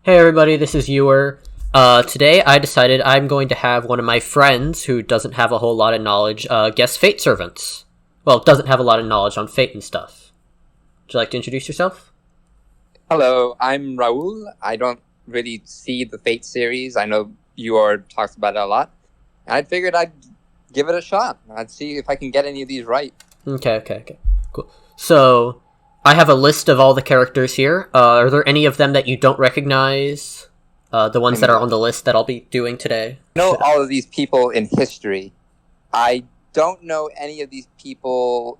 Hey everybody, this is Ewer. Today I decided I'm going to have one of my friends who doesn't have a whole lot of knowledge, guess fate servants. Well, doesn't have a lot of knowledge on fate and stuff. Would you like to introduce yourself? Hello, I'm Raul. I don't really see the Fate series. I know Ewer talks about it a lot. And I figured I'd give it a shot. I'd see if I can get any of these right. Okay. Cool. So, I have a list of all the characters here. Are there any of them that you don't recognize? The ones that are on the list that I'll be doing today? I know all of these people in history. I don't know any of these people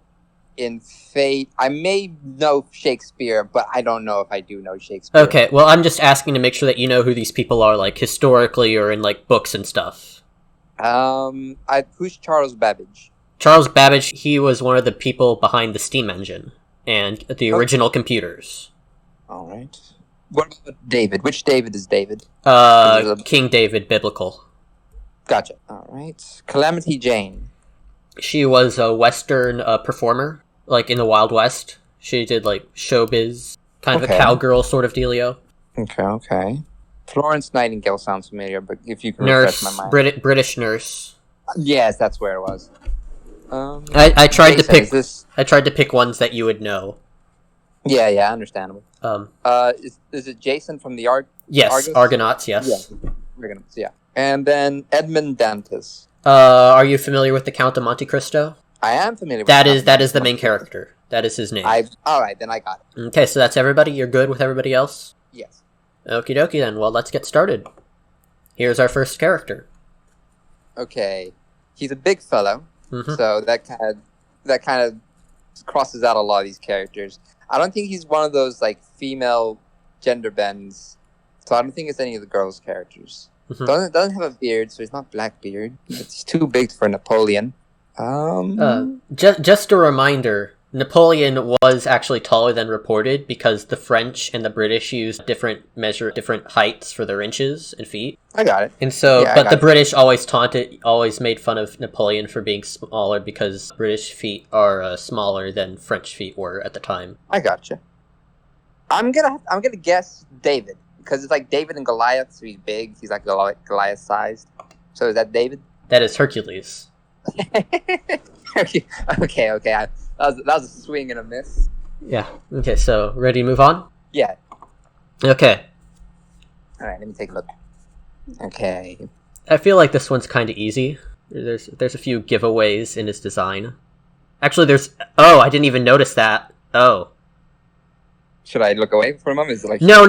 in Fate. I may know Shakespeare, but I don't know if I do know Shakespeare. Okay, well, I'm just asking to make sure that you know who these people are, like, historically or in, like, books and stuff. Who's Charles Babbage? Charles Babbage, he was one of the people behind the steam engine and the original computers. All right. What about David? Which David is David? King David, biblical. Gotcha. All right. Calamity Jane. She was a Western performer, like in the Wild West. She did like showbiz, kind of a cowgirl sort of dealio. Okay. Florence Nightingale sounds familiar, but if you can refresh my mind. British nurse. Yes, that's where it was. I tried Jason, to pick. I tried to pick ones that you would know. Yeah, understandable. Is it Jason from the Yes, Argus? Argonauts. Yes. Yeah, Argonauts. Yeah, and then Edmond Dantes. Are you familiar with the Count of Monte Cristo? I am familiar with that is the main character. That is his name. Alright, then I got it. Okay, so that's everybody? You're good with everybody else? Yes. Okie dokie then, well, let's get started. Here's our first character. Okay. He's a big fellow, so that kind of crosses out a lot of these characters. I don't think he's one of those, like, female gender bends, so I don't think it's any of the girls' characters. Doesn't have a beard, so he's not Blackbeard. It's too big for Napoleon. Just a reminder, Napoleon was actually taller than reported because the French and the British used different heights for their inches and feet. I got it. And so, but the British always made fun of Napoleon for being smaller because British feet are smaller than French feet were at the time. I gotcha. I'm gonna guess David because it's like David and Goliath, so he's big. He's like Goliath sized. So is that David? That is Hercules. Okay. That was a swing and a miss. Yeah. Okay. So ready to move on? Yeah. Okay. All right. Let me take a look. Okay. I feel like this one's kind of easy. There's a few giveaways in his design. Actually, I didn't even notice that. Oh. Should I look away for a moment? Is it like No.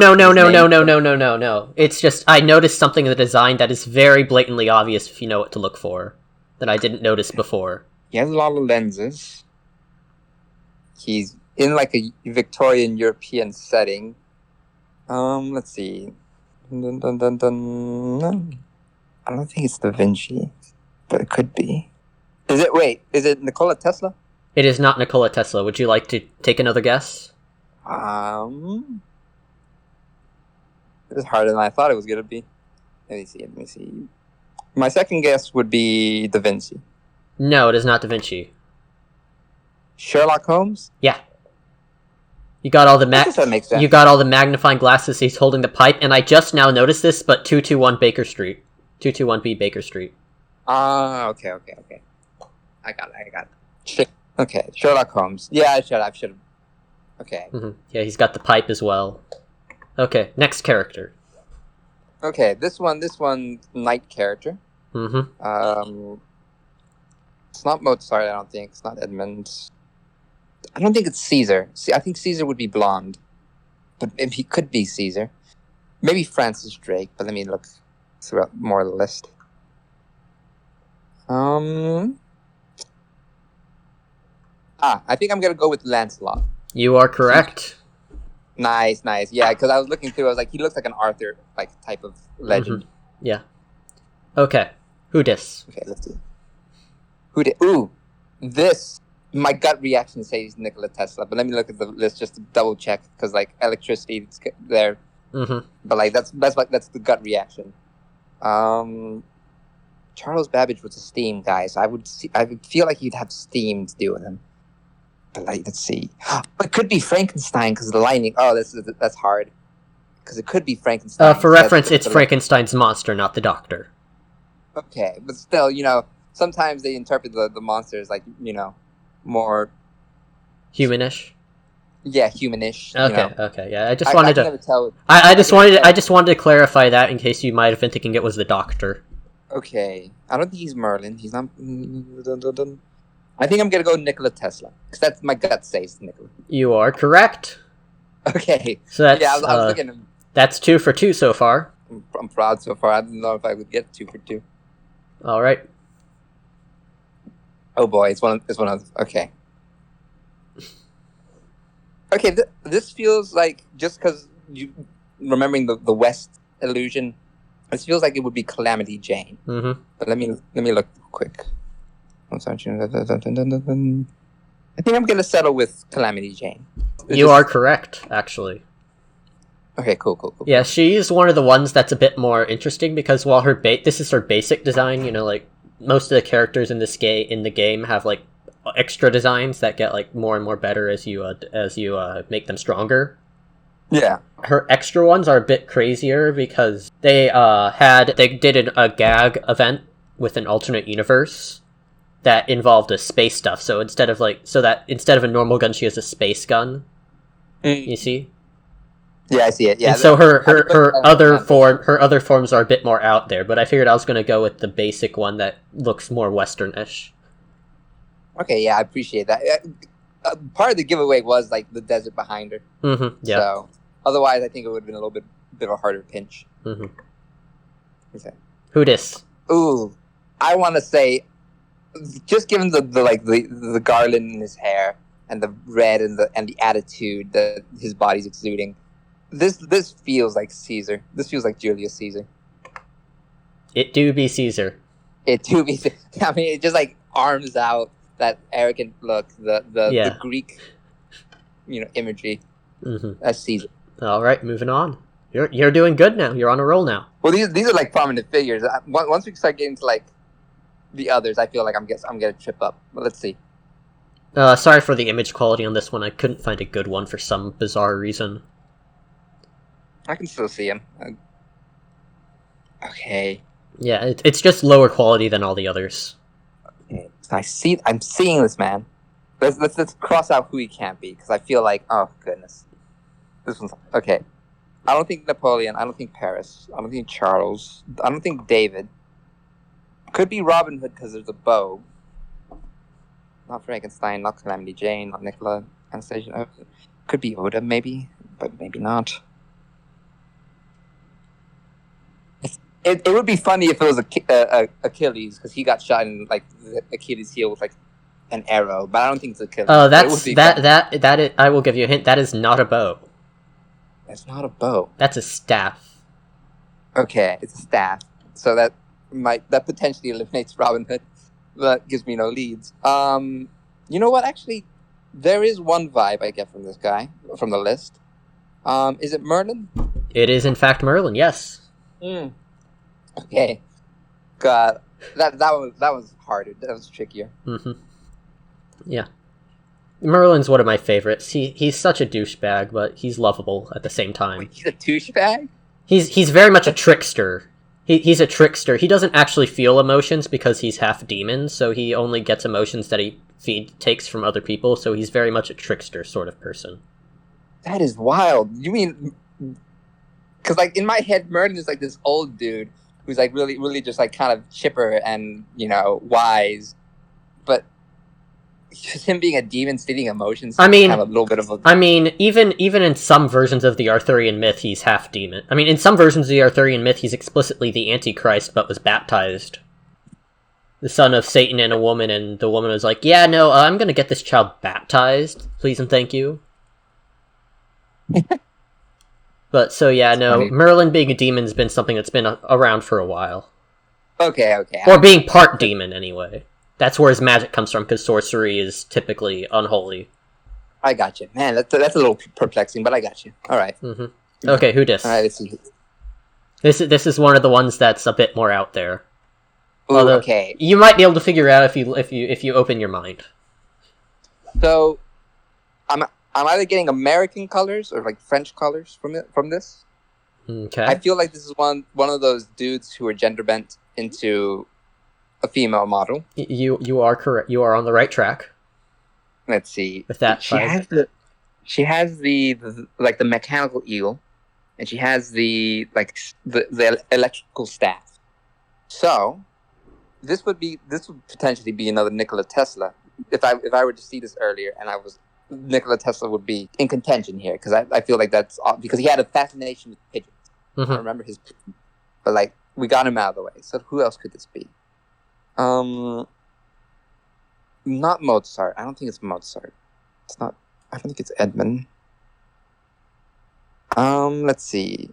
It's just I noticed something in the design that is very blatantly obvious if you know what to look for, that I didn't notice before. He has a lot of lenses. He's in like a Victorian European setting. Let's see. Dun. I don't think it's Vinci, but it could be. Is it Nikola Tesla? It is not Nikola Tesla. Would you like to take another guess? It's harder than I thought it was gonna be. Let me see. My second guess would be Da Vinci. No, it is not Da Vinci. Sherlock Holmes? Yeah. You got all the that makes sense. You got all the magnifying glasses. He's holding the pipe, and I just now noticed this. But 221 Baker Street, 221B Baker Street. Okay. I got it. Okay, Sherlock Holmes. Yeah, I should have. Okay. Yeah, he's got the pipe as well. Okay, next character. Okay, this one, knight character. It's not Mozart, I don't think. It's not Edmund. I don't think it's Caesar. See, I think Caesar would be blonde. But if he could be Caesar. Maybe Francis Drake, but let me look throughout more of the list. I think I'm going to go with Lancelot. You are correct. Nice. Yeah, because I was looking through, I was like, he looks like an Arthur type of legend. Yeah. Okay. Who dis? Okay, let's see. Who did? Ooh, this. My gut reaction says Nikola Tesla, but let me look at the list just to double check because electricity is there. But that's the gut reaction. Charles Babbage was a steam guy, so I would feel like he'd have steam to do with him. But let's see. It could be Frankenstein because of the lining. Oh, that's hard. because it could be Frankenstein. For reference, it's Frankenstein's monster, not the Doctor. Okay, but still, sometimes they interpret the monster as, like, more... Humanish? Yeah, humanish. Okay, yeah. I just wanted to... never tell. I just wanted to clarify that in case you might have been thinking it was the Doctor. Okay. I don't think he's Merlin. He's not... I think I'm gonna go Nikola Tesla, because that's my gut says Nikola. You are correct. Okay. So that's... Yeah, I was looking... That's 2 for 2 so far. I'm proud so far. I didn't know if I would get 2 for 2. All right. Oh boy, it's one of... Okay. Okay, this feels like, just because you remembering the West illusion, this feels like it would be Calamity Jane. Mm-hmm. But let me look quick. I think I'm gonna settle with Calamity Jane. You are correct, actually. Okay, cool. Yeah, she's one of the ones that's a bit more interesting because while this is her basic design, like most of the characters in the game have like extra designs that get like more and more better as you make them stronger. Yeah. Her extra ones are a bit crazier because they did a gag event with an alternate universe that involved a space stuff. So instead of a normal gun, she has a space gun. You see? Yeah, I see it. Yeah. And so her other forms are a bit more out there, but I figured I was going to go with the basic one that looks more Western-ish. Okay, yeah, I appreciate that. Part of the giveaway was like the desert behind her. Mm-hmm. Yeah. So otherwise, I think it would have been a little bit of a harder pinch. Mm-hmm. Okay. Who dis? Ooh, I want to say, just given the garland in his hair and the red and the attitude that his body's exuding, this feels like Caesar. This feels like Julius Caesar. It do be Caesar. It do be. I mean, it just like arms out. That arrogant look, the Greek, imagery. Mm-hmm. That's Caesar. All right, moving on. You're doing good now. You're on a roll now. Well, these are like prominent figures. Once we start getting to like the others, I feel like I'm gonna trip up. But let's see. Sorry for the image quality on this one. I couldn't find a good one for some bizarre reason. I can still see him. Okay. Yeah, it's just lower quality than all the others. Okay. I'm seeing this man. Let's cross out who he can't be, because I feel like, oh goodness, this one's okay. I don't think Napoleon. I don't think Paris. I don't think Charles. I don't think David. Could be Robin Hood because there's a bow. Not Frankenstein. Not Calamity Jane. Not Nikola. Anastasia. Could be Oda, maybe, but maybe not. It would be funny if it was Achilles, because he got shot in like the Achilles heel with like an arrow, but I don't think it's Achilles. Oh, I will give you a hint. That is not a bow. It's not a bow. That's a staff. Okay, it's a staff. So that potentially eliminates Robin Hood. That gives me no leads. You know what? Actually, there is one vibe I get from this guy from the list. Is it Merlin? It is in fact Merlin. Yes. Okay. God, that was harder. That was trickier. Mm-hmm. Yeah. Merlin's one of my favorites. He's such a douchebag, but he's lovable at the same time. Wait, he's a douchebag? He's very much a trickster. He's a trickster. He doesn't actually feel emotions because he's half demon, so he only gets emotions that he takes from other people, so he's very much a trickster sort of person. That is wild. You mean... Because, like, in my head, Merlin is, like, this old dude who's, like, really, really just, like, kind of chipper and, wise. But just him being a demon stealing emotions. I mean, kind of a little bit of a... I mean, even in some versions of the Arthurian myth, he's half demon. I mean, in some versions of the Arthurian myth, he's explicitly the Antichrist, but was baptized. The son of Satan and a woman, and the woman was like, yeah, no, I'm gonna get this child baptized, please and thank you. But, so yeah, no, funny. Merlin being a demon's been something that's been around for a while. Okay. Or being part demon, anyway. That's where his magic comes from, because sorcery is typically unholy. I got you. Man, that's a little perplexing, but I got you. Alright. Mm-hmm. Okay, who dis? Alright, let's see. This is one of the ones that's a bit more out there. Ooh, although, okay. You might be able to figure it out if you open your mind. So, I'm either getting American colors or like French colors from this. Okay. I feel like this is one of those dudes who are gender bent into a female model. You are correct. You are on the right track. Let's see. With that, she has the like the mechanical eel, and she has the electrical staff. So this would potentially be another Nikola Tesla. If I were to see this earlier, and Nikola Tesla would be in contention here, because I feel like that's because he had a fascination with pigeons. Mm-hmm. I remember his pigeon, but like we got him out of the way. So who else could this be? Not Mozart. I don't think it's Mozart. It's not. I don't think it's Edmond. Let's see.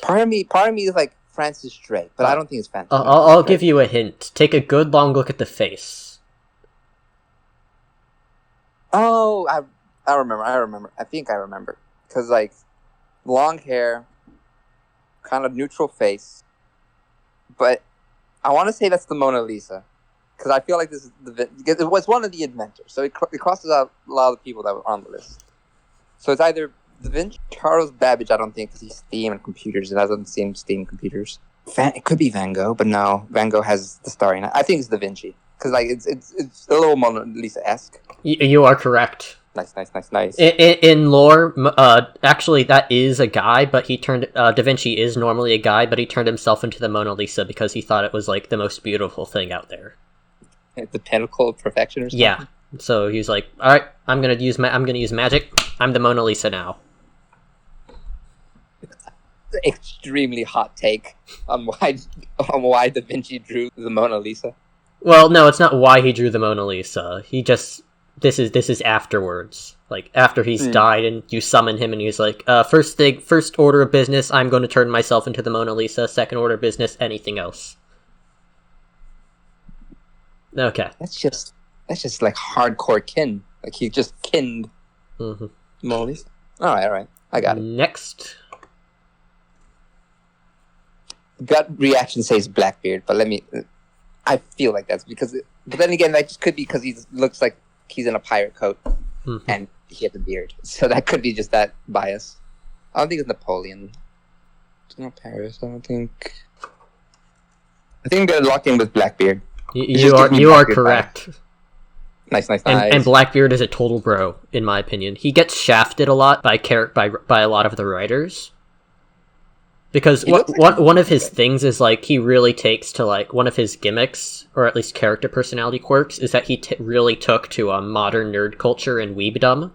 Part of me is like Francis Drake, but I don't think it's Francis. I'll give you a hint. Take a good long look at the face. Oh, I remember. I think I remember. Because, like, long hair, kind of neutral face. But I want to say that's the Mona Lisa. Because I feel like this is it was one of the inventors. So it crosses out a lot of the people that were on the list. So it's either Da Vinci, Charles Babbage, I don't think, because he's STEAM and computers. It doesn't seem STEAM computers. It could be Van Gogh, but no. Van Gogh has the Starry Night. I think it's Da Vinci. Because, like, it's a little Mona Lisa-esque. You are correct. Nice. In lore, actually, that is a guy, but he turned... Da Vinci is normally a guy, but he turned himself into the Mona Lisa because he thought it was, like, the most beautiful thing out there. The pinnacle of perfection or something? Yeah. So he's like, alright, I'm gonna use magic. I'm the Mona Lisa now. Extremely hot take on why Da Vinci drew the Mona Lisa. Well, no, it's not why he drew the Mona Lisa. He just... This is afterwards. Like, after he's died and you summon him and he's like, first order of business, I'm going to turn myself into the Mona Lisa. Second order of business, anything else. Okay. That's just like hardcore kin. Like he just kinned Mona Lisa. Alright. I got it. Next. Gut reaction says Blackbeard, but I feel like that's because... But then again, that just could be because he looks like he's in a pirate coat and he has a beard. So that could be just that bias. I don't think it's Napoleon. It's not Paris, I don't think... I think they're locked in with Blackbeard. You are correct. Nice. And Blackbeard is a total bro, in my opinion. He gets shafted a lot by a lot of the writers. Because one of his things is, like, he really takes to, like, one of his gimmicks, or at least character personality quirks, is that he really took to modern nerd culture and weebdom.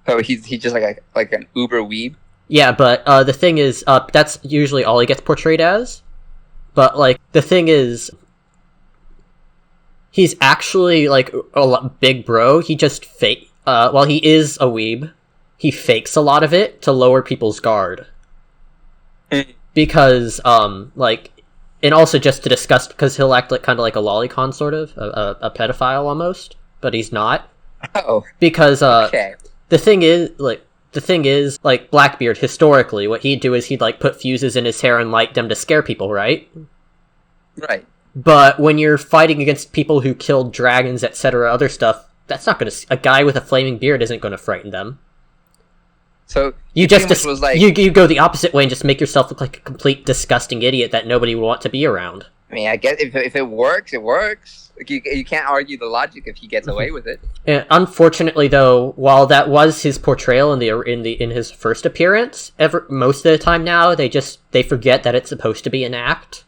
Oh, he's just like an uber weeb? Yeah, but the thing is, that's usually all he gets portrayed as. But, like, the thing is, he's actually, like, a big bro. He just while he is a weeb, he fakes a lot of it to lower people's guard. Because, like, and also just to discuss, because he'll act like kind of like a lolicon, sort of, a pedophile almost, but he's not. Oh. Because, okay. The thing is, like, Blackbeard, historically, what he'd do is he'd, like, put fuses in his hair and light them to scare people, right? Right. But when you're fighting against people who killed dragons, etc., other stuff, that's not gonna... A guy with a flaming beard isn't gonna frighten them. So you go the opposite way and just make yourself look like a complete disgusting idiot that nobody would want to be around. I mean, I guess if it works, it works. Like, you can't argue the logic if he gets away with it. And unfortunately, though, while that was his portrayal in his first appearance, most of the time now they forget that it's supposed to be an act.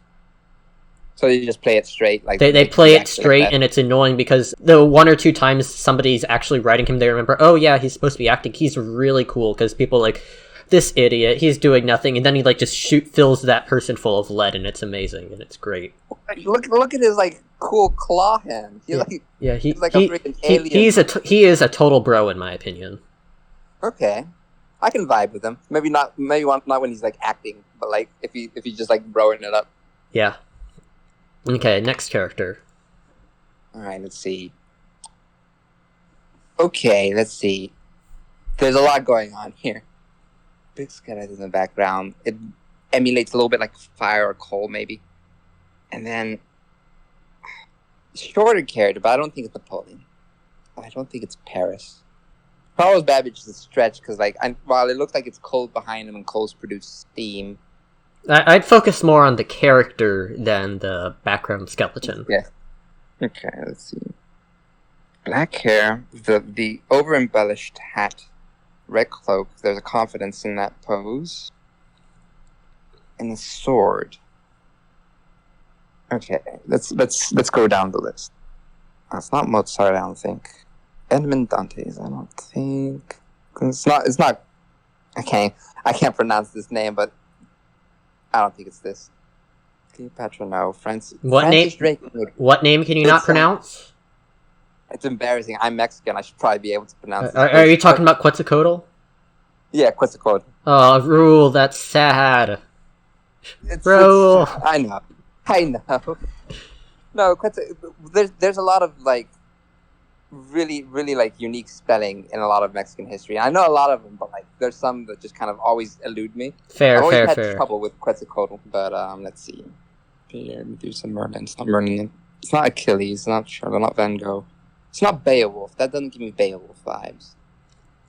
So they just play it straight, like they play it straight, and it's annoying because the one or two times somebody's actually writing him, they remember, oh yeah, he's supposed to be acting. He's really cool because people like this idiot. He's doing nothing, and then he like just fills that person full of lead, and it's amazing and it's great. Look at his like cool claw hand. He's like a freaking alien. He is a total bro in my opinion. Okay, I can vibe with him. Maybe not when he's like acting, but like if he's just like broing it up. Yeah. Okay, next character. Alright, let's see. Okay, let's see. There's a lot going on here. Big skeleton in the background. It emulates a little bit like fire or coal, maybe. And then... Shorter character, but I don't think it's Napoleon. I don't think it's Paris. Charles Babbage is a stretch because, like, while it looks like it's cold behind him and coals produce steam. I'd focus more on the character than the background skeleton. Yeah. Okay, let's see. Black hair, the over-embellished hat, red cloak. There's a confidence in that pose. And the sword. Okay, let's go down the list. It's not Mozart, I don't think. Edmond Dantes, I don't think. It's not. I can't pronounce this name, but I don't think it's this. Cleopatra, no. Francis Drake. What name can you not pronounce? It's embarrassing. I'm Mexican. I should probably be able to pronounce it. Are you talking about Quetzalcoatl? Yeah, Quetzalcoatl. Oh, Rule, that's sad. Rule. I know. No, there's a lot of, like, really, really, like, unique spelling in a lot of Mexican history. I know a lot of them, but, like, there's some that just kind of always elude me. Fair. I've always had trouble with Quetzalcoatl, but let's see. Medusa, Merlin. It's not Merlin. It's not Achilles. It's not Sherlock. Not Van Gogh. It's not Beowulf. That doesn't give me Beowulf vibes.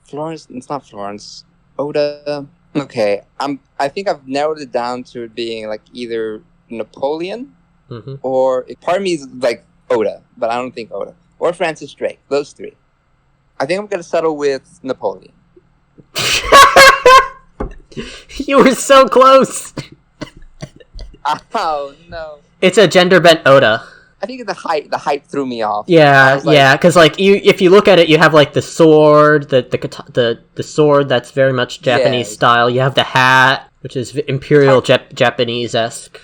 Florence. It's not Florence. Oda. Okay. I think I've narrowed it down to it being, like, either Napoleon or part of me is like Oda, but I don't think Oda. Or Francis Drake. Those three. I think I'm going to settle with Napoleon. You were so close. Oh, no. It's a gender-bent Oda. I think the height threw me off. Yeah, because like if you look at it, you have like the sword, the sword that's very much Japanese style. You have the hat, which is imperial Japanese-esque.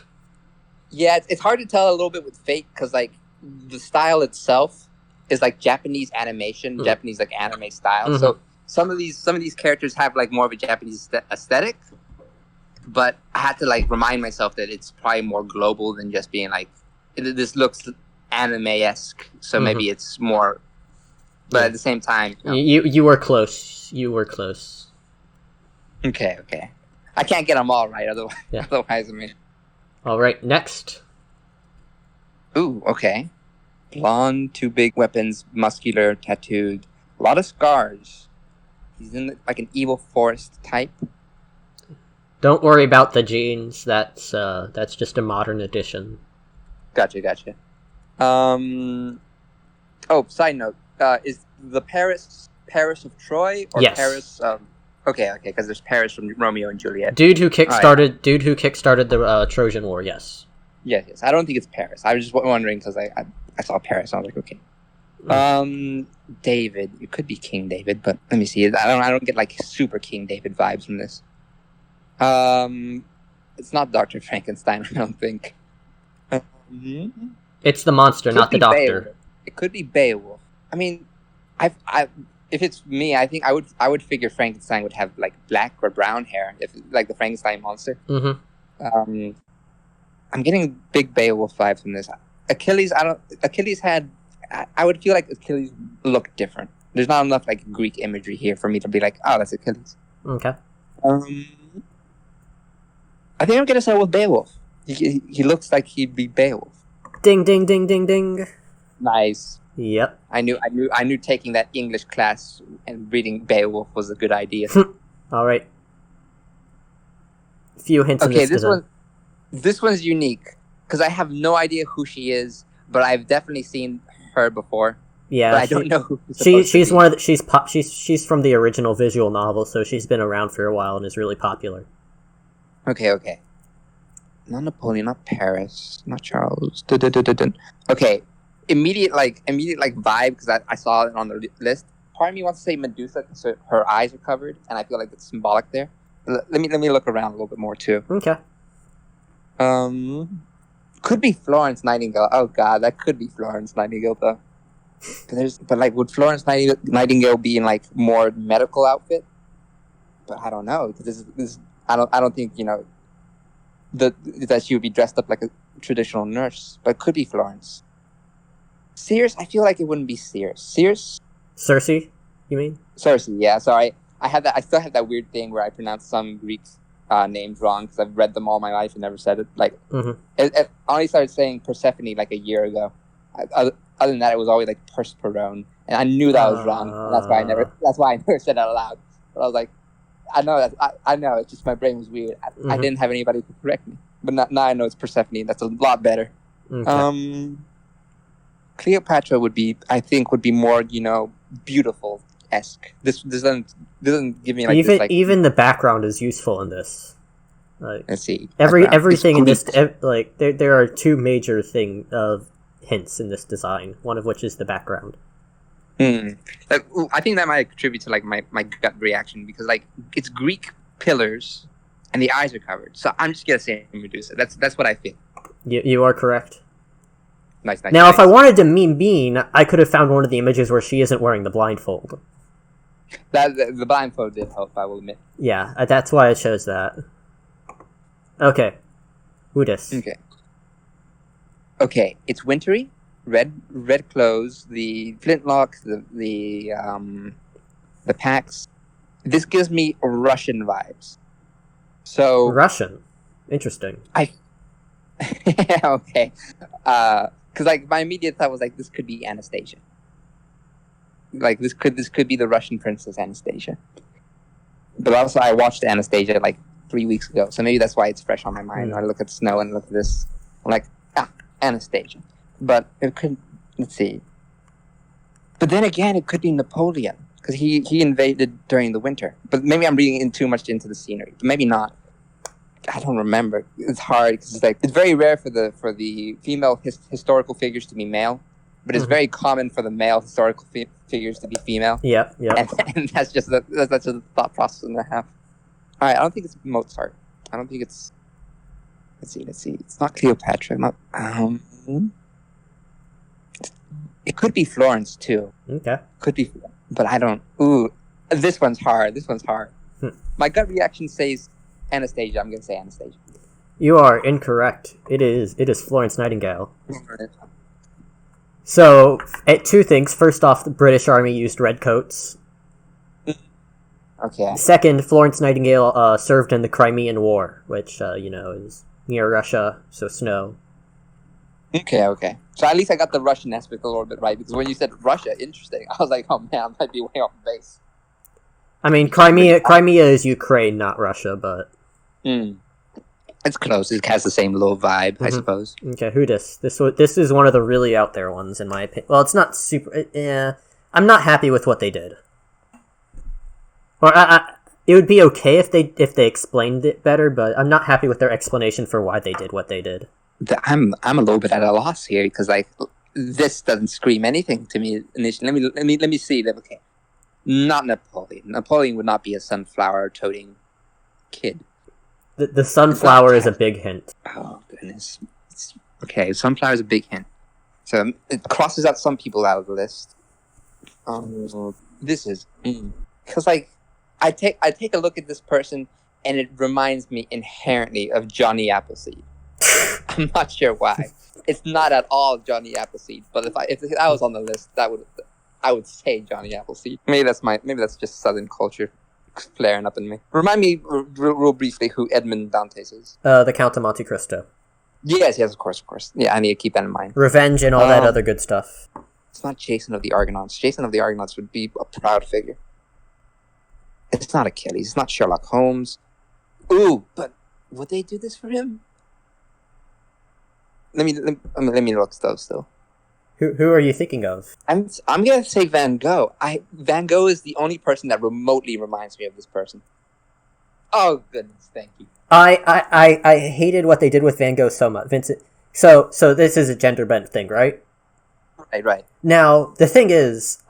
Yeah, it's hard to tell a little bit with Fate because like the style itself is like Japanese animation, Japanese like anime style. So some of these characters have like more of a Japanese aesthetic, but I had to like remind myself that it's probably more global than just being like this looks anime-esque. So maybe it's more, but at the same time, you were close. You were close. Okay. I can't get them all right, otherwise, I mean. All right, next. Ooh, okay. Blonde, two big weapons, muscular, tattooed, a lot of scars. He's in like an evil forest type. Don't worry about the genes. That's just a modern addition. Gotcha. Oh, side note. Is the Paris of Troy or Paris? Okay, because there's Paris from Romeo and Juliet. Dude who kickstarted the Trojan War. Yes. Yes. I don't think it's Paris. I was just wondering because I saw Paris. I was like, okay. David. It could be King David, but let me see. I don't get like super King David vibes from this. It's not Dr. Frankenstein. I don't think. It's the monster, not the doctor. Beowulf. It could be Beowulf. I mean, if it's me, I think I would figure Frankenstein would have like black or brown hair, if like the Frankenstein monster. I'm getting big Beowulf vibes from this. Achilles, I would feel like Achilles looked different. There's not enough like Greek imagery here for me to be like, oh, that's Achilles. Okay. I think I'm gonna start with Beowulf. He looks like he'd be Beowulf. Ding, ding, ding, ding, ding. Nice. Yep. I knew taking that English class and reading Beowulf was a good idea. All right. A few hints. Okay, this one's unique because I have no idea who she is, but I've definitely seen her before. Yeah, but I don't know who she's one of the, she's from the original visual novel, so she's been around for a while and is really popular. Okay. Not Napoleon, not Paris, not Charles. Okay, immediate vibe because I saw it on the list. Part of me wants to say Medusa because her eyes are covered, and I feel like it's symbolic there. Let me look around a little bit more too. Okay. Could be Florence Nightingale. Oh God, that could be Florence Nightingale though. But like, would Florence Nightingale be in like more medical outfit? But I don't know because I don't think that she would be dressed up like a traditional nurse. But it could be Florence. Circe, I feel like it wouldn't be Circe. Circe, you mean? Circe, yeah. Sorry, I still have that weird thing where I pronounce some Greek names wrong because I've read them all my life and never said it. Like, I only started saying Persephone like a year ago. Other than that, it was always like Persephone. And I knew that was wrong. And that's why I never said it out loud. But I was like, I know that. I know. It's just my brain was weird. I didn't have anybody to correct me. But now I know it's Persephone. That's a lot better. Okay. Cleopatra would be more, beautiful-esque. This doesn't give me like even the background is useful in this. Like, let's see. Everything in this there are two major hints in this design. One of which is the background. I think that might contribute to like my gut reaction because like it's Greek pillars and the eyes are covered. So I'm just gonna say Medusa. That's what I feel. You are correct. Nice. Now, if I wanted to mean, I could have found one of the images where she isn't wearing the blindfold. The blindfold did help, I will admit. Yeah, that's why I chose that. Okay. Who dis? Okay, it's wintry. Red clothes, the flintlock, the packs. This gives me Russian vibes. So Russian, interesting. Okay, because like my immediate thought was like this could be Anastasia. Like this could be the Russian princess Anastasia. But also I watched Anastasia like 3 weeks ago, so maybe that's why it's fresh on my mind. I look at snow and look at this, I'm like Anastasia. But it could, let's see. But then again, it could be Napoleon because he invaded during the winter. But maybe I'm reading in too much into the scenery. But maybe not. I don't remember. It's hard because it's very rare for the female historical figures to be male, but it's very common for the male historical figures to be female. Yeah. And that's just a thought process and a half. All right, I don't think it's Mozart. I don't think it's. Let's see. It's not Cleopatra. It could be Florence too. Okay. Could be, but I don't. Ooh, this one's hard. My gut reaction says Anastasia. I'm gonna say Anastasia. You are incorrect. It is Florence Nightingale. So, two things. First off, the British Army used redcoats. Okay. Second, Florence Nightingale served in the Crimean War, which is near Russia, so snow. Okay. So at least I got the Russian aspect a little bit right, because when you said Russia, interesting, I was like, oh man, I might be way off base. I mean, Crimea is Ukraine, not Russia, but... It's close. It has the same little vibe, I suppose. Okay, who dis? This is one of the really out there ones, in my opinion. Well, it's not super... I'm not happy with what they did. Or, it would be okay if they explained it better, but I'm not happy with their explanation for why they did what they did. I'm a little bit at a loss here because like this doesn't scream anything to me initially. Let me see that. Okay, not Napoleon. Napoleon would not be a sunflower-toting kid. The sunflower is a big hint. Oh goodness. Okay, sunflower is a big hint. So it crosses out some people out of the list. This is because like I take a look at this person and it reminds me inherently of Johnny Appleseed. I'm not sure why. It's not at all Johnny Appleseed, but if I was on the list, I would say Johnny Appleseed. Maybe that's just Southern culture flaring up in me. Remind me real briefly who Edmond Dantes is. The Count of Monte Cristo. Yes, of course. Yeah, I need to keep that in mind. Revenge and all that other good stuff. It's not Jason of the Argonauts. Jason of the Argonauts would be a proud figure. It's not Achilles. It's not Sherlock Holmes. Ooh, but would they do this for him? Let me look those still. Who are you thinking of? I'm gonna say Van Gogh. Van Gogh is the only person that remotely reminds me of this person. Oh goodness, thank you. I hated what they did with Van Gogh so much, Vincent. So this is a gender bent thing, right? Right. Now the thing is,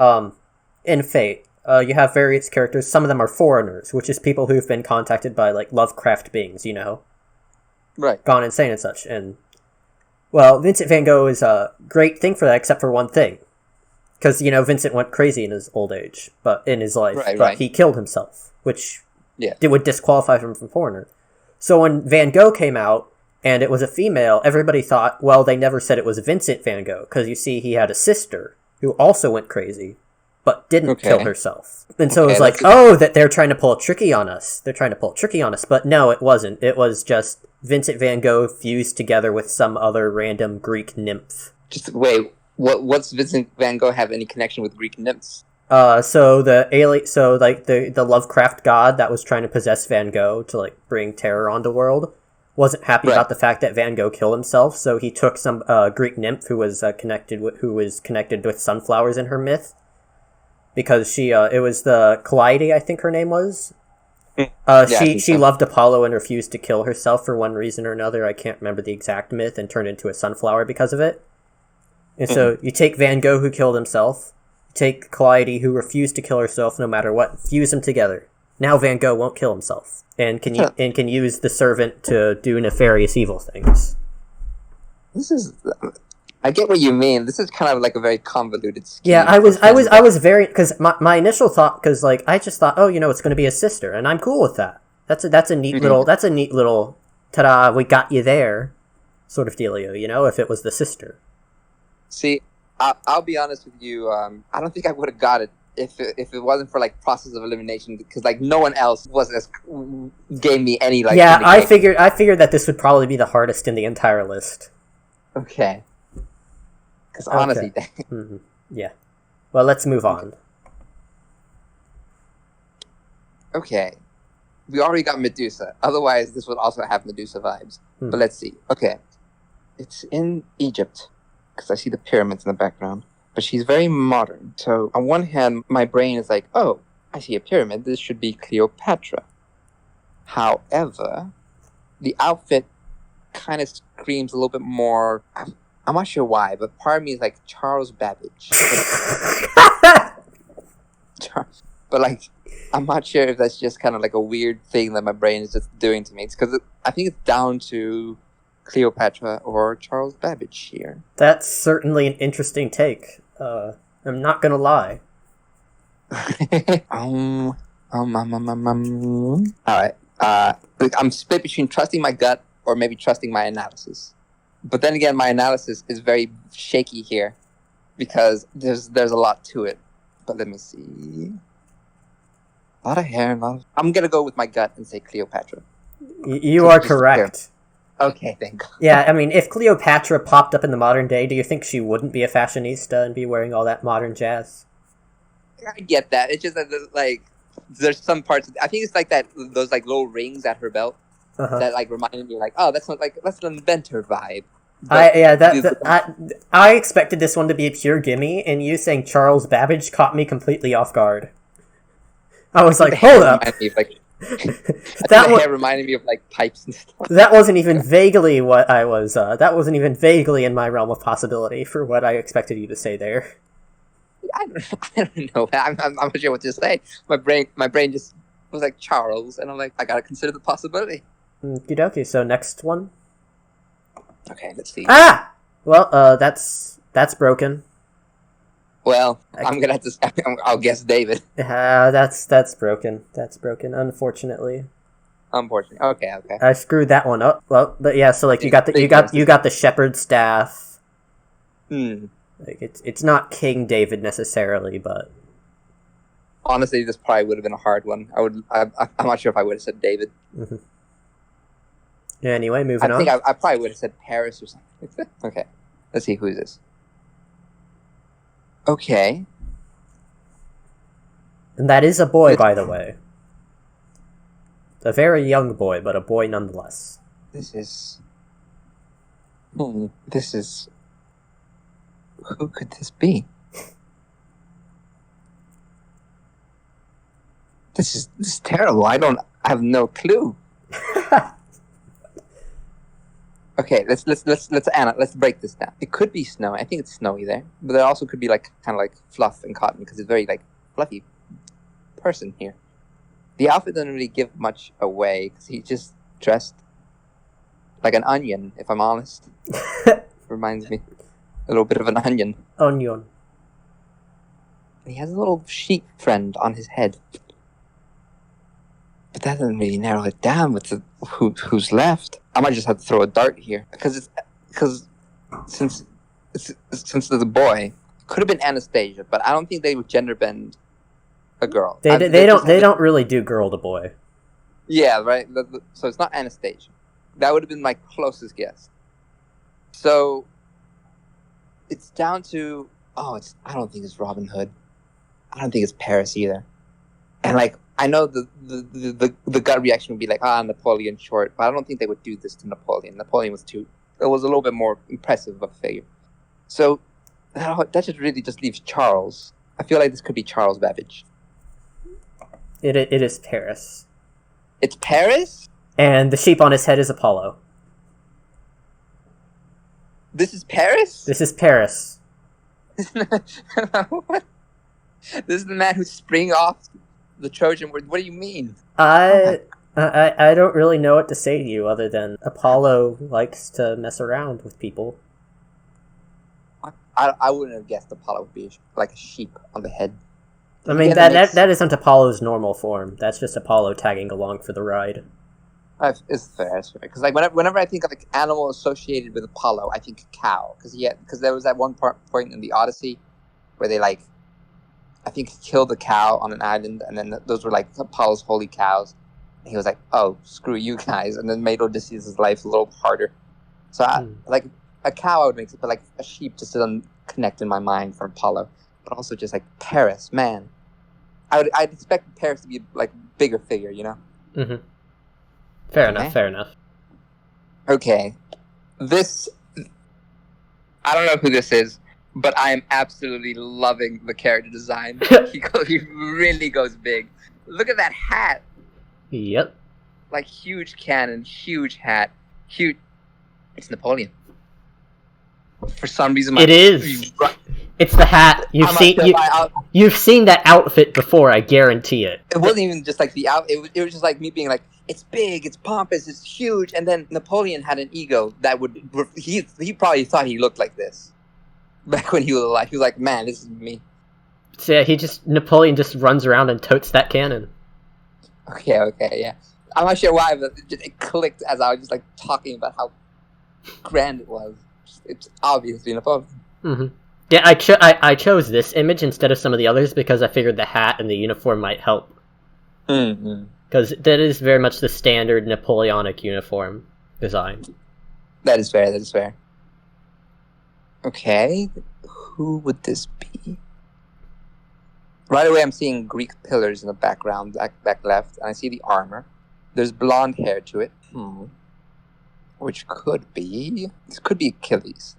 in Fate, you have various characters. Some of them are foreigners, which is people who've been contacted by like Lovecraft beings, right, gone insane and such, and. Well, Vincent van Gogh is a great thing for that, except for one thing. Because, Vincent went crazy in his old age, but in his life. But he killed himself, which would disqualify him from foreigner. So when Van Gogh came out, and it was a female, everybody thought, well, they never said it was Vincent van Gogh. Because, you see, he had a sister who also went crazy, but didn't kill herself. And so it was like, that they're trying to pull a tricky on us. But no, it wasn't. It was just... Vincent van Gogh fused together with some other random Greek nymph. Just wait. What's Vincent Van Gogh have any connection with Greek nymphs? So the Lovecraft god that was trying to possess Van Gogh to like bring terror on the world wasn't happy Right. about the fact that Van Gogh killed himself, so he took some Greek nymph who was connected with sunflowers in her myth, because she it was the Calliope, I think her name was. She loved Apollo and refused to kill herself for one reason or another. I can't remember the exact myth, and turned into a sunflower because of it. And so you take Van Gogh, who killed himself, take Calliope, who refused to kill herself no matter what, fuse them together. Now Van Gogh won't kill himself, and can use the servant to do nefarious evil things. I get what you mean. This is kind of like a very convoluted scheme. Yeah, I was very, because my initial thought, because like I just thought, oh, it's going to be a sister, and I'm cool with that. That's a neat little ta-da, we got you there, sort of dealio. If it was the sister. See, I'll be honest with you. I don't think I would have got it if it wasn't for like process of elimination, because like no one else gave me any like. Yeah, I figured that this would probably be the hardest in the entire list. Okay. Because honestly, mm-hmm. Yeah. Well, let's move on. Okay. We already got Medusa. Otherwise, this would also have Medusa vibes. But let's see. Okay. It's in Egypt, because I see the pyramids in the background. But she's very modern. So on one hand, my brain is like, oh, I see a pyramid. This should be Cleopatra. However, the outfit kind of screams a little bit more... I'm not sure why, but part of me is like Charles Babbage. But like, I'm not sure if that's just kind of like a weird thing that my brain is just doing to me. It's because I think it's down to Cleopatra or Charles Babbage here. That's certainly an interesting take. I'm not gonna lie. All right. I'm split between trusting my gut or maybe trusting my analysis. But then again, my analysis is very shaky here because there's a lot to it. But let me see. A lot of hair. I'm going to go with my gut and say Cleopatra. You are correct. Okay, thank God. Yeah, I mean, if Cleopatra popped up in the modern day, do you think she wouldn't be a fashionista and be wearing all that modern jazz? I get that. It's just that there's some parts. I think it's like that. Those like little rings at her belt. That like reminded me, like, oh, that's an inventor vibe. I expected this one to be a pure gimme, and you saying Charles Babbage caught me completely off guard. I was like, hold up. That hair reminded me of like pipes and stuff. That wasn't even vaguely what I was. That wasn't even vaguely in my realm of possibility for what I expected you to say there. I don't know. I'm not sure what to say. My brain just was like Charles, and I'm like, I gotta consider the possibility. Okie dokie, so next one. Okay, let's see. Well, that's broken. Well, I'm gonna have to. I'll guess David. That's broken. That's broken. Unfortunately. Okay. I screwed that one up. Well, but yeah. So like, you got the shepherd staff. Like it's not King David necessarily, but. Honestly, this probably would have been a hard one. I'm not sure if I would have said David. Mm-hmm. Anyway, moving on. I think I probably would have said Paris or something. Okay. Let's see, who is this? Okay. And that is a boy, by the way. A very young boy, but a boy nonetheless. This is... Who could this be? This is terrible. I have no clue. Okay, let's break this down. It could be snow. I think it's snowy there, but it also could be like kind of like fluff and cotton because it's very like fluffy person here. The outfit doesn't really give much away because he's just dressed like an onion. If I'm honest, reminds me a little bit of an onion. Onion. And he has a little sheep friend on his head, but that doesn't really narrow it down with who's left. I might just have to throw a dart here because since the boy could have been Anastasia, but I don't think they would gender bend a girl. They don't really do girl to boy. Yeah, right. So it's not Anastasia. That would have been my closest guess. So it's down to I don't think it's Robin Hood. I don't think it's Paris either. And like I know the gut reaction would be like, Napoleon short, but I don't think they would do this to Napoleon. Napoleon was a little bit more impressive of a figure. So that just leaves Charles. I feel like this could be Charles Babbage. It is Paris. It's Paris? And the sheep on his head is Apollo. This is Paris? This is Paris. What? This is the man who's spring off the Trojan War. What do you mean? I don't really know what to say to you other than Apollo likes to mess around with people. I wouldn't have guessed Apollo would be like a sheep on the head. I mean, that isn't Apollo's normal form. That's just Apollo tagging along for the ride. It's fair. Because like whenever I think of like animal associated with Apollo, I think cow. Because there was that one point in the Odyssey where they like, I think killed a cow on an island, and then those were like Apollo's holy cows. And he was like, "Oh, screw you guys," and then made Odysseus' life a little harder. So like a cow, I would make it, but like a sheep just doesn't connect in my mind for Apollo. But also just like Paris, man. I'd expect Paris to be like a bigger figure, you know? Mm-hmm. Fair enough. Okay. This, I don't know who this is, but I am absolutely loving the character design. He really goes big. Look at that hat. Yep. Like huge cannon, huge hat, huge. It's Napoleon. For some reason, it is. It's the hat. You've seen that outfit before. I guarantee it. It wasn't even just like the outfit. It was just like me being like, it's big, it's pompous, it's huge, and then Napoleon had an ego that would. He probably thought he looked like this back when he was alive. He was like, man, this is me. So yeah, Napoleon just runs around and totes that cannon. Okay, yeah. I'm not sure why, but it clicked as I was just like talking about how grand it was. It's obviously Napoleon. Mm-hmm. Yeah, I chose this image instead of some of the others because I figured the hat and the uniform might help. Because that is very much the standard Napoleonic uniform design. That is fair. Okay, who would this be? Right away, I'm seeing Greek pillars in the background, back left, and I see the armor. There's blonde hair to it. Which could be... This could be Achilles.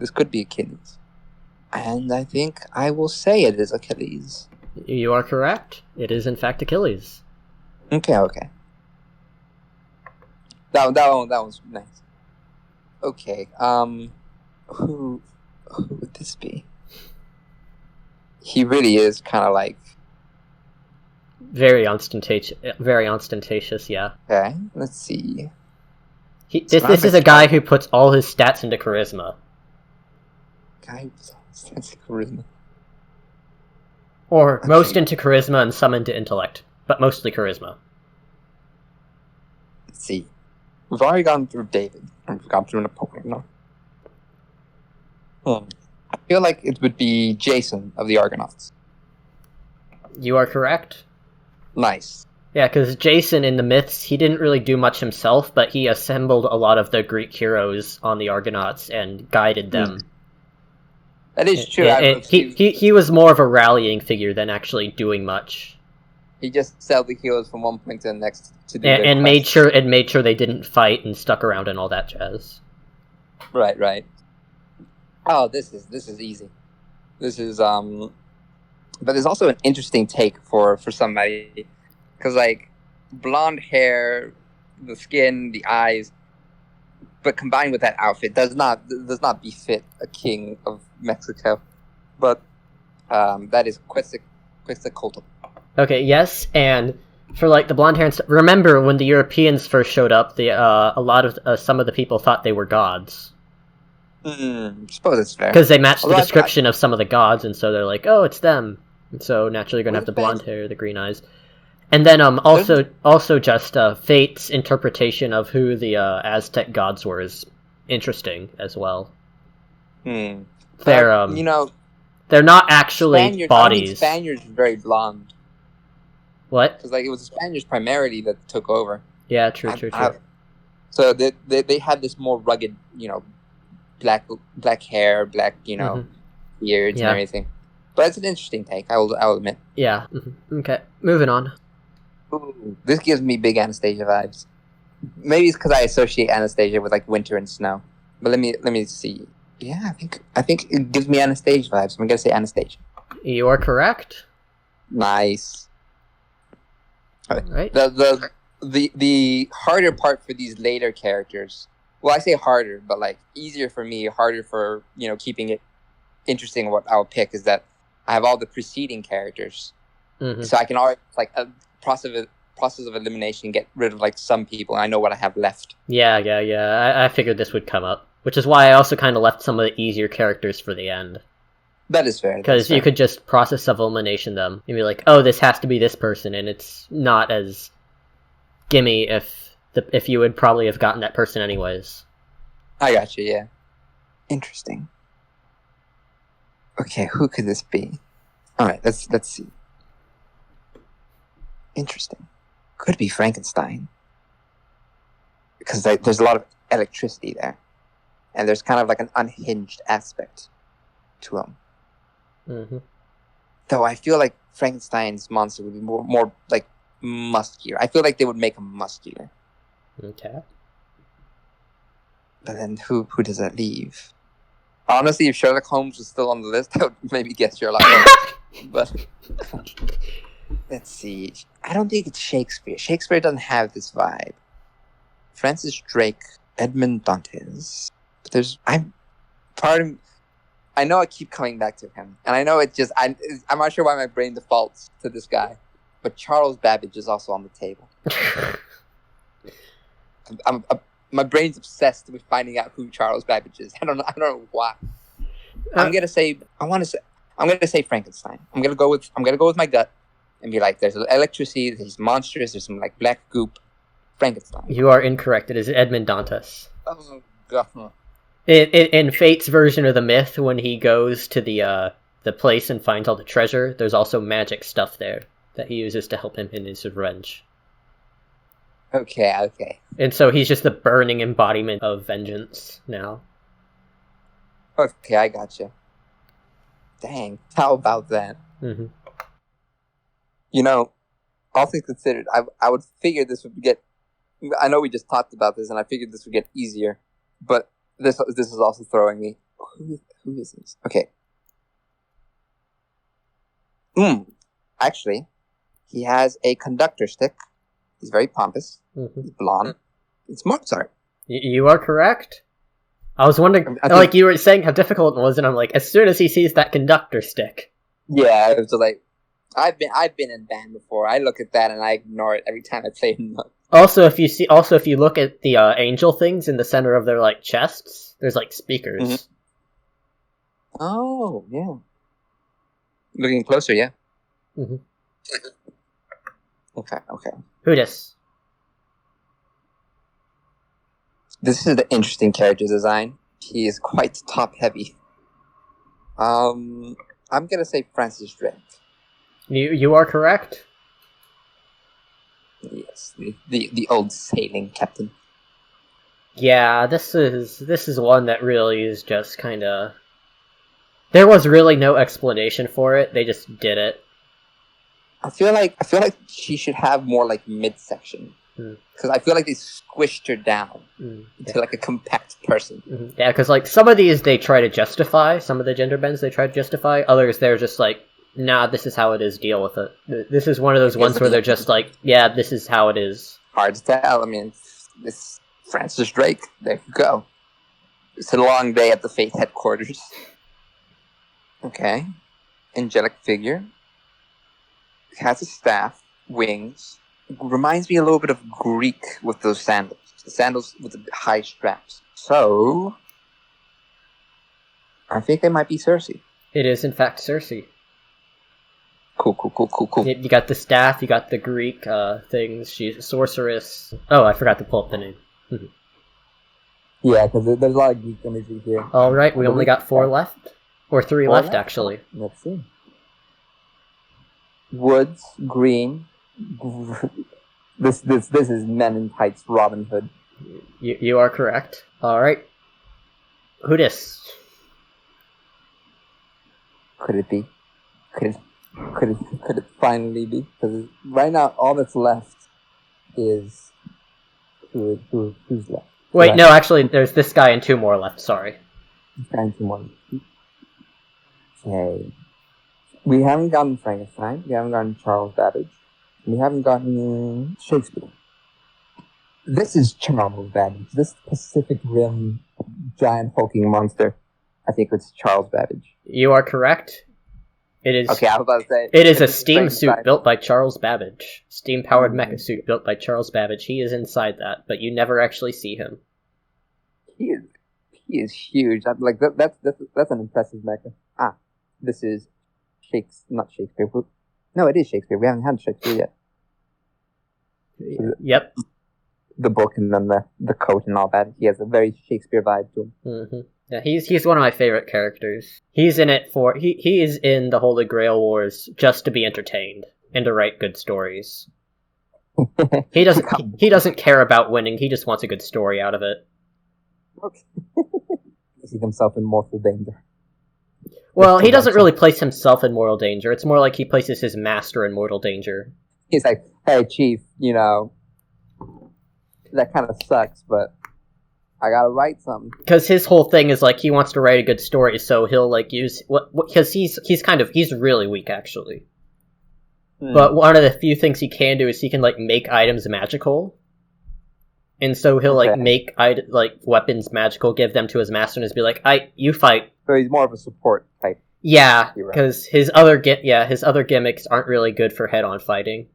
And I think I will say it is Achilles. You are correct. It is, in fact, Achilles. Okay. That one's nice. Okay, who would this be? He really is kind of like... Very ostentatious, yeah. Okay, let's see. This is a guy who puts all his stats into charisma. Charisma. Or most into charisma and some into intellect, but mostly charisma. Let's see. We've already gone through David. We've gone through Napoleon. No? I feel like it would be Jason of the Argonauts. You are correct. Nice. Yeah, because Jason in the myths, he didn't really do much himself, but he assembled a lot of the Greek heroes on the Argonauts and guided them. That is true. He was more of a rallying figure than actually doing much. He just sold the heroes from one point to the next to do and made sure they didn't fight and stuck around and all that jazz. Right. Oh, this is easy. This is but there's also an interesting take for somebody. Because, like, blonde hair, the skin, the eyes, but combined with that outfit does not befit a king of Mexico. But that is Quetzalcoatl. Okay, yes, and for, like, the blonde hair and stuff, remember when the Europeans first showed up, a lot of some of the people thought they were gods. I suppose it's fair. Because they matched the description of some of the gods, and so they're like, oh, it's them. And so naturally you're going to have the blonde hair, the green eyes. And then also just Fate's interpretation of who the Aztec gods were is interesting as well. They're they're not actually bodies. Spaniards are very blonde. What? Because like it was the Spaniards primarily that took over. Yeah, true. So they had this more rugged, black hair, black, beards and everything. But it's an interesting take, I will admit. Yeah. Mm-hmm. Okay, moving on. Ooh, this gives me big Anastasia vibes. Maybe it's because I associate Anastasia with like winter and snow. But let me see. Yeah, I think it gives me Anastasia vibes. I'm gonna say Anastasia. You are correct. Nice. Right. The harder part for these later characters. Well, I say harder, but like easier for me, harder for keeping it interesting. What I'll pick is that I have all the preceding characters, so I can already like a process of elimination, get rid of like some people, and I know what I have left. Yeah. I figured this would come up, which is why I also kind of left some of the easier characters for the end. That is fair. Because you could just process of elimination them and be like, oh, this has to be this person, and it's not as gimme if you would probably have gotten that person anyways. I got you, yeah. Interesting. Okay, who could this be? Alright, let's see. Interesting. Could be Frankenstein. Because there's a lot of electricity there. And there's kind of like an unhinged aspect to him. Though I feel like Frankenstein's monster would be more like muscular. I feel like they would make him muscular. Okay. But then who does that leave? Honestly, if Sherlock Holmes was still on the list, I would maybe guess Sherlock Holmes. But let's see. I don't think it's Shakespeare. Shakespeare doesn't have this vibe. Francis Drake, Edmond Dantes. But I know I keep coming back to him, and I know I'm not sure why my brain defaults to this guy, but Charles Babbage is also on the table. My brain's obsessed with finding out who Charles Babbage is. I don't know why. I'm gonna say Frankenstein. I'm gonna go with my gut and be like, there's electricity, there's monsters, there's some like black goop. Frankenstein. You are incorrect. It is Edmond Dantes. Oh god. In Fate's version of the myth, when he goes to the place and finds all the treasure, there's also magic stuff there that he uses to help him in his revenge. Okay. And so he's just the burning embodiment of vengeance now. Okay, I gotcha. Dang, how about that? All things considered, I would figure this would get... I know we just talked about this, and I figured this would get easier, but this is also throwing me. Who is this? Okay. Actually, he has a conductor stick. He's very pompous. He's blonde. It's Mozart. You are correct. I was wondering, like you were saying how difficult it was, and I'm like, as soon as he sees that conductor stick. Yeah, it was like, I've been in band before. I look at that and I ignore it every time I play notes. Also, if you look at the angel things in the center of their like chests, there's like speakers. Oh yeah. Looking closer, yeah. Okay. Who dis? This is the interesting character design. He is quite top heavy. I'm gonna say Francis Drake. You are correct. Yes, the old sailing captain. Yeah, this is one that really is just kind of... There was really no explanation for it. They just did it. I feel like she should have more like midsection. Because I feel like they squished her down into like a compact person. Yeah, because like some of these they try to justify, some of the gender bends they try to justify. Others they're just like, nah, this is how it is, deal with it. This is one of those ones where they're just like, yeah, this is how it is. Hard to tell. I mean, this Francis Drake. There you go. It's a long day at the Fate headquarters. Okay. Angelic figure. Has a staff, wings. Reminds me a little bit of Greek with those sandals. The sandals with the high straps. So, I think they might be Circe. It is, in fact, Circe. Cool. You got the staff, you got the Greek things, she's a sorceress. Oh, I forgot to pull up the name. Yeah, because there's a lot of Greek imagery here. Alright, we only got 4 left. Or 3 left, actually. Let's see. Woods, green. This is Men in Tights Robin Hood. You are correct. Alright. Who dis? Could it be? Could it finally be? Because right now, all that's left is who's left? Wait, no, actually, there's this guy and 2 more left. Sorry. This guy and 2 more. Okay. We haven't gotten Frankenstein. We haven't gotten Charles Babbage. We haven't gotten Shakespeare. This is Charles Babbage. This Pacific Rim giant hulking monster. I think it's Charles Babbage. You are correct. It is. Okay, I was about to say. It is a steam suit built by Charles Babbage. Steam-powered mecha suit built by Charles Babbage. He is inside that, but you never actually see him. He is huge. That's an impressive mecha. This is not Shakespeare. No, it is Shakespeare. We haven't had Shakespeare yet. Yep. The book and then the coat and all that. He has a very Shakespeare vibe to him. Mm-hmm. Yeah, he's one of my favorite characters. He's in it for he is in the Holy Grail Wars just to be entertained and to write good stories. He doesn't care about winning. He just wants a good story out of it. Okay. He sees himself in mortal danger. Well, he doesn't really place himself in mortal danger. It's more like he places his master in mortal danger. He's like, "Hey, Chief, that kind of sucks, but I gotta write something." Because his whole thing is like he wants to write a good story, so he'll like use because he's really weak actually. But one of the few things he can do is he can like make items magical, and so he'll like make weapons magical, give them to his master, and just be like, you fight." So he's more of a support type. Yeah, because his other gimmicks aren't really good for head-on fighting.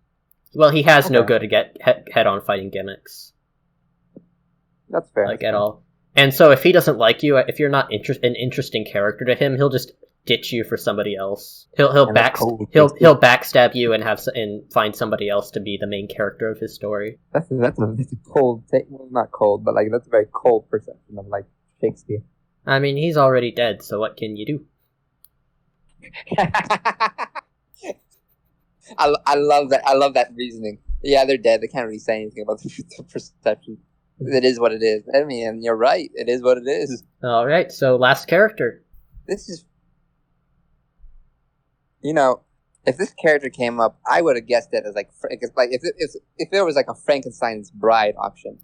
Well, he has no good head-on fighting gimmicks. That's fair. At all. And so if he doesn't like you, if you're not an interesting character to him, he'll just ditch you for somebody else. He'll backstab you and find somebody else to be the main character of his story. That's a cold take. Well, not cold, but that's a very cold perception of Shakespeare. I mean, he's already dead, so what can you do? I love that. I love that reasoning. Yeah, they're dead. They can't really say anything about the perception. It is what it is. I mean, you're right. It is what it is. All right. So, last character. This is, if this character came up, I would have guessed it as if there was a Frankenstein's bride option.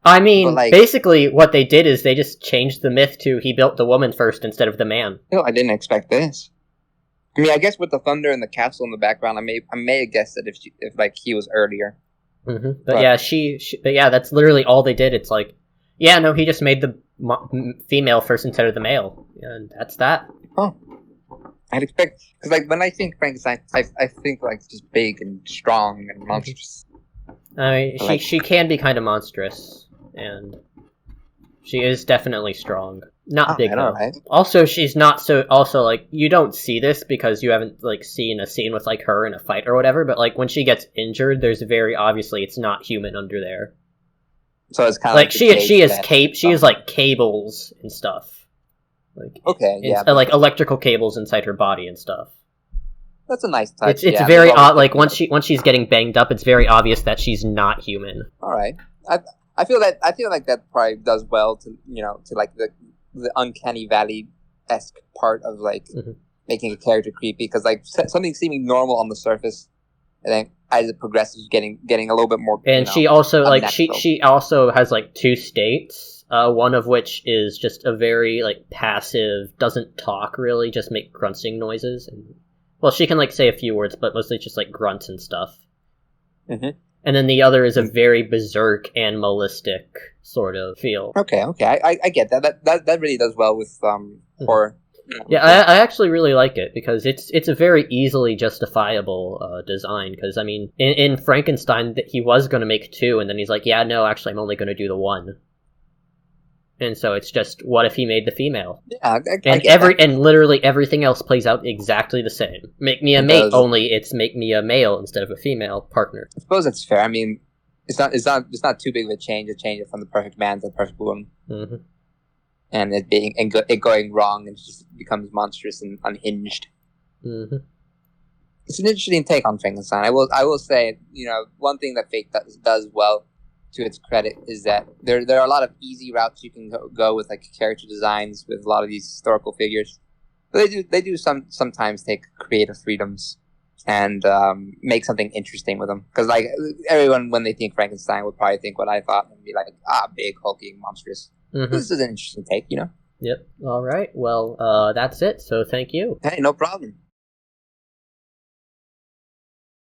I mean, basically, what they did is they just changed the myth to he built the woman first instead of the man. No, I didn't expect this. I mean, I guess with the thunder and the castle in the background, I may have guessed that if he was earlier. Mm-hmm. But yeah, that's literally all they did. It's like, he just made the female first instead of the male, and that's that. Oh, I'd expect because when I think Frankenstein, I think just big and strong and monstrous. I mean, she can be kind of monstrous, and she is definitely strong. Not big though. Right? Also, she's not so. Also, you don't see this because you haven't seen a scene with her in a fight or whatever. But when she gets injured, there's very obviously it's not human under there. So it's kind of she is cables and stuff. Electrical cables inside her body and stuff. That's a nice touch. It's very odd. Once she's getting banged up, it's very obvious that she's not human. All right, I feel like that probably does well to the uncanny valley-esque part of making a character creepy because something seeming normal on the surface, and then as it progresses, getting a little bit more. And she also she also has 2 states. One of which is just a very passive, doesn't talk really, just make grunting noises. And well, she can say a few words, but mostly just grunts and stuff. Mm-hmm. And then the other is a very berserk animalistic sort of feel. Okay, I get that. That really does well with horror. Yeah, I actually really like it because it's a very easily justifiable design. Because I mean, in Frankenstein, he was going to make 2, and then he's like, "Yeah, no, actually, I'm only going to do the 1." And so it's just, what if he made the female? Yeah, and literally everything else plays out exactly the same. Make me a mate, only it's make me a male instead of a female partner. I suppose that's fair. I mean, it's not too big of a change to change it from the perfect man to the perfect woman. Mm-hmm. And it going wrong, and it just becomes monstrous and unhinged. Mm-hmm. It's an interesting take on Frankenstein. I will say, one thing that Fate does well, to its credit, is that there are a lot of easy routes you can go with character designs with a lot of these historical figures. They do sometimes take creative freedoms and make something interesting with them. Because like everyone, when they think Frankenstein, would probably think what I thought and be like, big, hulking, monstrous. This is an interesting take, you know. Yep. All right. Well, that's it. So thank you. Hey, no problem.